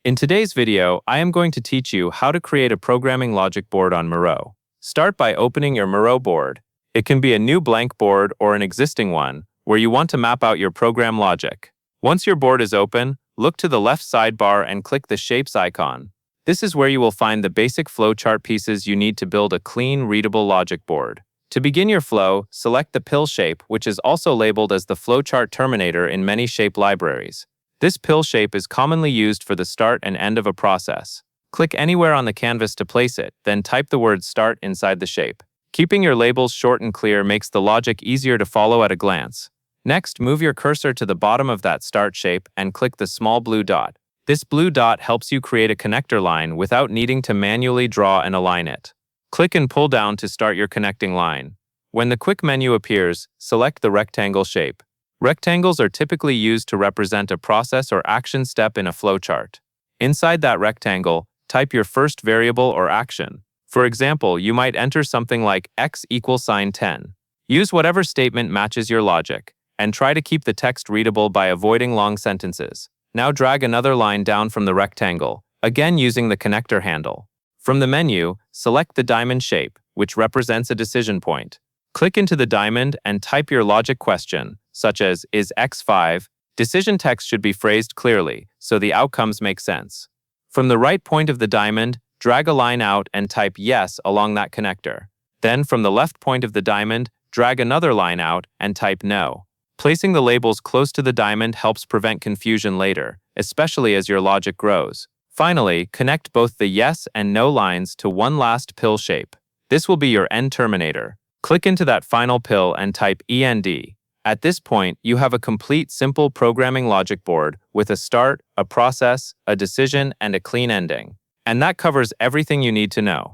In today's video, I am going to teach you how to create a programming logic board on Miro. Start by opening your Miro board. It can be a new blank board or an existing one, where you want to map out your program logic. Once your board is open, look to the left sidebar and click the Shapes icon. This is where you will find the basic flowchart pieces you need to build a clean, readable logic board. To begin your flow, select the pill shape, which is also labeled as the flowchart terminator in many shape libraries. This pill shape is commonly used for the start and end of a process. Click anywhere on the canvas to place it, then type the word start inside the shape. Keeping your labels short and clear makes the logic easier to follow at a glance. Next, move your cursor to the bottom of that start shape and click the small blue dot. This blue dot helps you create a connector line without needing to manually draw and align it. Click and pull down to start your connecting line. When the quick menu appears, select the rectangle shape. Rectangles are typically used to represent a process or action step in a flowchart. Inside that rectangle, type your first variable or action. For example, you might enter something like x equals 10. Use whatever statement matches your logic, and try to keep the text readable by avoiding long sentences. Now drag another line down from the rectangle, again using the connector handle. From the menu, select the diamond shape, which represents a decision point. Click into the diamond and type your logic question, such as, is x 5? Decision text should be phrased clearly, so the outcomes make sense. From the right point of the diamond, drag a line out and type yes along that connector. Then from the left point of the diamond, drag another line out and type no. Placing the labels close to the diamond helps prevent confusion later, especially as your logic grows. Finally, connect both the yes and no lines to one last pill shape. This will be your end terminator. Click into that final pill and type END. At this point, you have a complete simple programming logic board with a start, a process, a decision, and a clean ending. And that covers everything you need to know.